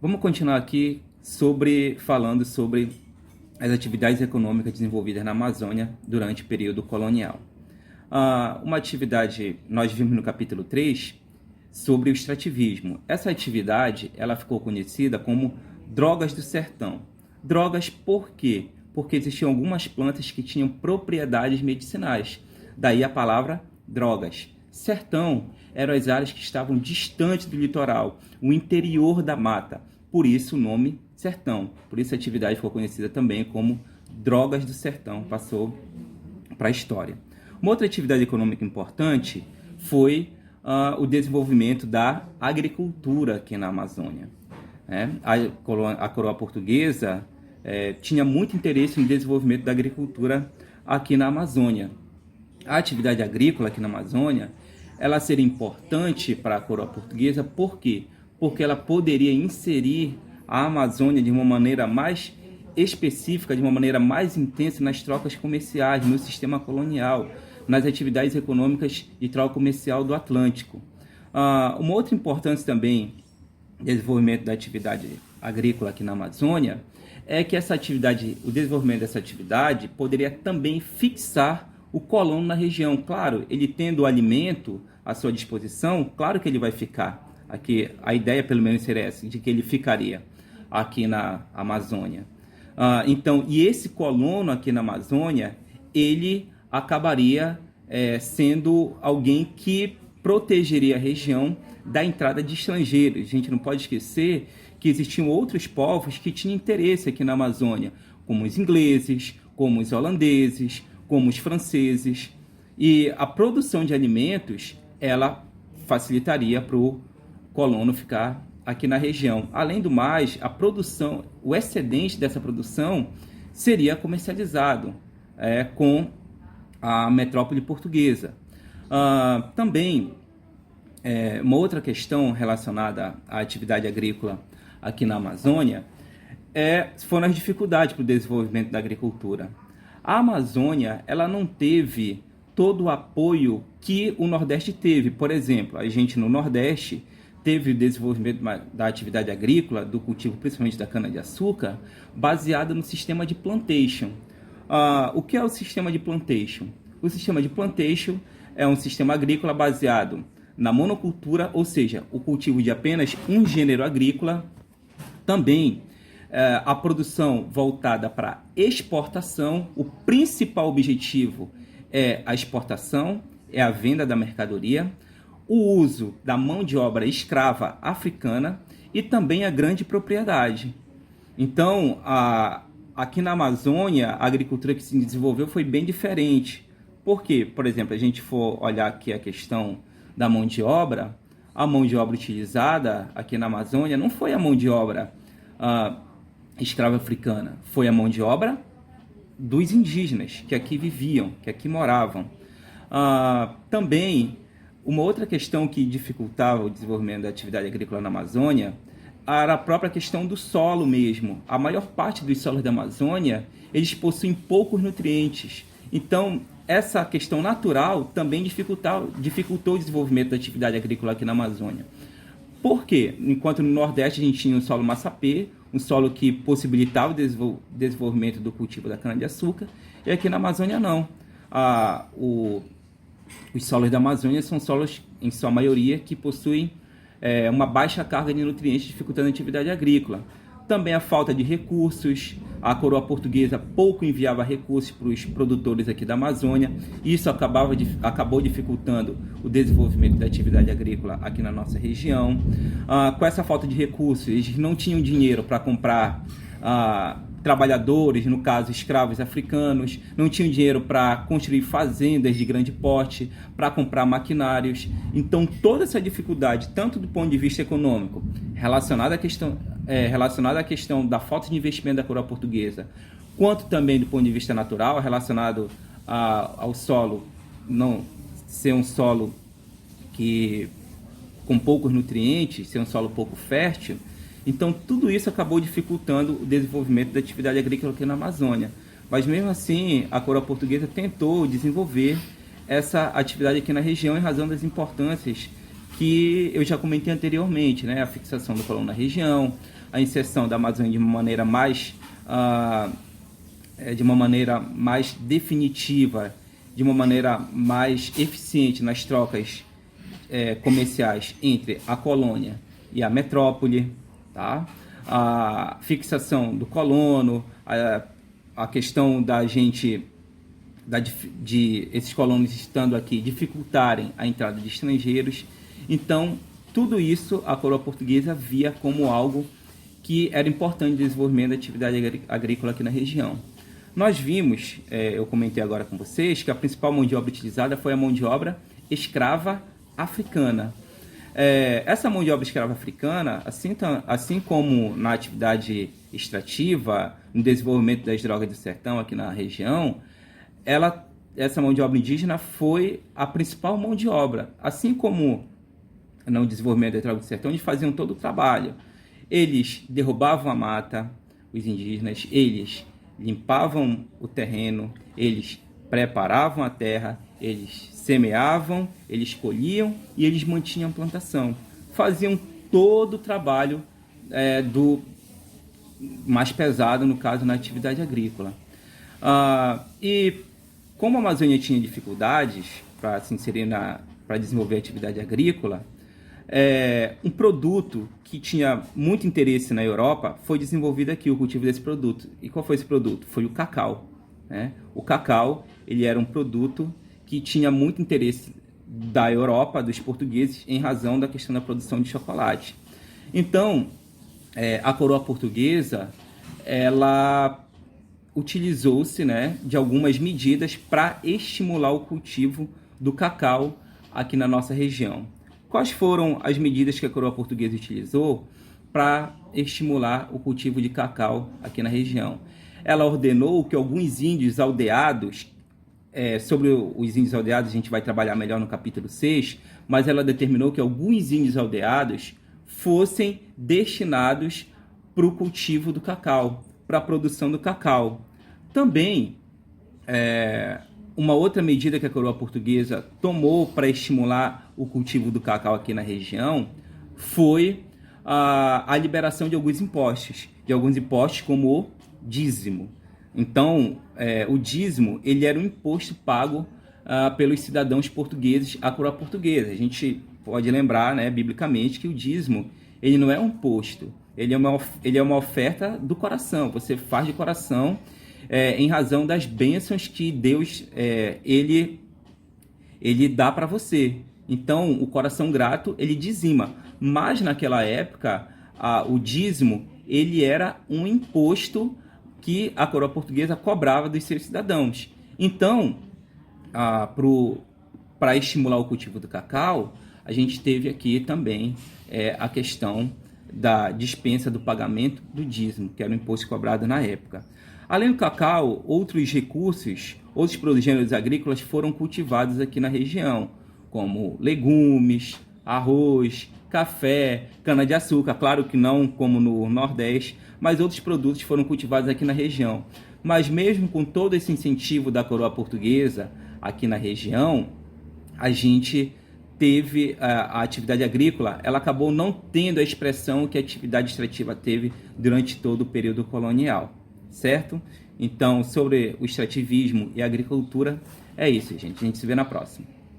Vamos continuar aqui falando sobre as atividades econômicas desenvolvidas na Amazônia durante o período colonial. Uma atividade, nós vimos no capítulo 3, sobre o extrativismo. Essa atividade ela ficou conhecida como drogas do sertão. Drogas por quê? Porque existiam algumas plantas que tinham propriedades medicinais. Daí a palavra drogas. Sertão eram as áreas que estavam distantes do litoral, o interior da mata. Por isso o nome sertão. Por isso a atividade ficou conhecida também como drogas do sertão, passou para a história. Uma outra atividade econômica importante foi o desenvolvimento da agricultura aqui na Amazônia. A coroa portuguesa tinha muito interesse no desenvolvimento da agricultura aqui na Amazônia. A atividade agrícola aqui na Amazônia, ela seria importante para a coroa portuguesa, por quê? Porque ela poderia inserir a Amazônia de uma maneira mais específica, de uma maneira mais intensa nas trocas comerciais, no sistema colonial, nas atividades econômicas de troca comercial do Atlântico. Uma outra importância também do desenvolvimento da atividade agrícola aqui na Amazônia é que o desenvolvimento dessa atividade poderia também fixar o colono na região. Claro, ele tendo o alimento à sua disposição, claro que ele vai ficar. Aqui, a ideia pelo menos seria essa, de que ele ficaria aqui na Amazônia. E esse colono aqui na Amazônia, ele acabaria sendo alguém que protegeria a região da entrada de estrangeiros. A gente não pode esquecer que existiam outros povos que tinham interesse aqui na Amazônia, como os ingleses, como os holandeses, como os franceses. E a produção de alimentos, ela facilitaria para o colono ficar aqui na região. Além do mais, a produção, o excedente dessa produção seria comercializado com a metrópole portuguesa. Também, uma outra questão relacionada à atividade agrícola aqui na Amazônia foram as dificuldades para o desenvolvimento da agricultura. A Amazônia, ela não teve todo o apoio que o Nordeste teve. Por exemplo, a gente no Nordeste teve o desenvolvimento da atividade agrícola, do cultivo principalmente da cana-de-açúcar, baseado no sistema de plantation. O que é o sistema de plantation? O sistema de plantation é um sistema agrícola baseado na monocultura, ou seja, o cultivo de apenas um gênero agrícola. Também a produção voltada para exportação. O principal objetivo é a exportação, é a venda da mercadoria, o uso da mão de obra escrava africana e também a grande propriedade. Então, aqui na Amazônia, a agricultura que se desenvolveu foi bem diferente. Por quê? Por exemplo, a gente for olhar aqui a questão da mão de obra, a mão de obra utilizada aqui na Amazônia não foi a mão de obra escrava africana, foi a mão de obra dos indígenas que aqui viviam, que aqui moravam. Também, uma outra questão que dificultava o desenvolvimento da atividade agrícola na Amazônia era a própria questão do solo mesmo. A maior parte dos solos da Amazônia, eles possuem poucos nutrientes. Então, essa questão natural também dificultou o desenvolvimento da atividade agrícola aqui na Amazônia. Por quê? Enquanto no Nordeste a gente tinha um solo massapê, um solo que possibilitava o desenvolvimento do cultivo da cana-de-açúcar, e aqui na Amazônia não. Os solos da Amazônia são solos, em sua maioria, que possuem uma baixa carga de nutrientes, dificultando a atividade agrícola. Também a falta de recursos, a coroa portuguesa pouco enviava recursos para os produtores aqui da Amazônia, e isso acabou dificultando o desenvolvimento da atividade agrícola aqui na nossa região. Com essa falta de recursos, eles não tinham dinheiro para comprar trabalhadores, no caso escravos africanos, não tinham dinheiro para construir fazendas de grande porte, para comprar maquinários. Então toda essa dificuldade, tanto do ponto de vista econômico, relacionada à questão da falta de investimento da coroa portuguesa, quanto também do ponto de vista natural, relacionado ao solo não ser um solo com poucos nutrientes, ser um solo pouco fértil. Então, tudo isso acabou dificultando o desenvolvimento da atividade agrícola aqui na Amazônia. Mas, mesmo assim, a coroa portuguesa tentou desenvolver essa atividade aqui na região em razão das importâncias que eu já comentei anteriormente, né? A fixação do colono na região, a inserção da Amazônia de uma maneira mais definitiva, de uma maneira mais eficiente nas trocas comerciais entre a colônia e a metrópole, tá? A fixação do colono, a questão da gente de esses colonos estando aqui dificultarem a entrada de estrangeiros. Então, tudo isso a coroa portuguesa via como algo que era importante no desenvolvimento da atividade agrícola aqui na região. Nós vimos, eu comentei agora com vocês, que a principal mão de obra utilizada foi a mão de obra escrava africana. Essa mão de obra escrava africana, assim como na atividade extrativa, no desenvolvimento das drogas do sertão aqui na região, essa mão de obra indígena foi a principal mão de obra. Assim como no desenvolvimento das drogas do sertão, eles faziam todo o trabalho. Eles derrubavam a mata, os indígenas, eles limpavam o terreno, eles preparavam a terra, eles semeavam, eles colhiam e eles mantinham a plantação. Faziam todo o trabalho do mais pesado, no caso, na atividade agrícola. E como a Amazônia tinha dificuldades para se inserir para desenvolver a atividade agrícola, um produto que tinha muito interesse na Europa foi desenvolvido aqui, o cultivo desse produto. E qual foi esse produto? Foi o cacau, né? O cacau, ele era um produto que tinha muito interesse da Europa, dos portugueses, em razão da questão da produção de chocolate. Então, a coroa portuguesa, ela utilizou-se, né, de algumas medidas para estimular o cultivo do cacau aqui na nossa região. Quais foram as medidas que a coroa portuguesa utilizou para estimular o cultivo de cacau aqui na região? Ela ordenou que alguns índios aldeados, sobre os índios aldeados a gente vai trabalhar melhor no capítulo 6, mas ela determinou que alguns índios aldeados fossem destinados para o cultivo do cacau, para a produção do cacau. Também, uma outra medida que a coroa portuguesa tomou para estimular o cultivo do cacau aqui na região foi a liberação de alguns impostos como o dízimo. Então, o dízimo, ele era um imposto pago pelos cidadãos portugueses à coroa portuguesa. A gente pode lembrar, né, biblicamente, que o dízimo, ele não é um imposto, ele é uma oferta do coração. Você faz de coração em razão das bênçãos que Deus ele dá para você. Então, o coração grato, ele dizima. Mas, naquela época, o dízimo, ele era um imposto que a coroa portuguesa cobrava dos seus cidadãos. Então, para estimular o cultivo do cacau, a gente teve aqui também a questão da dispensa do pagamento do dízimo, que era um imposto cobrado na época. Além do cacau, outros recursos, outros produtos gêneros agrícolas foram cultivados aqui na região, como legumes, arroz, café, cana-de-açúcar, claro que não como no Nordeste, mas outros produtos foram cultivados aqui na região. Mas mesmo com todo esse incentivo da coroa portuguesa aqui na região, a gente teve a atividade agrícola, ela acabou não tendo a expressão que a atividade extrativa teve durante todo o período colonial, certo? Então, sobre o extrativismo e a agricultura, é isso, gente. A gente se vê na próxima.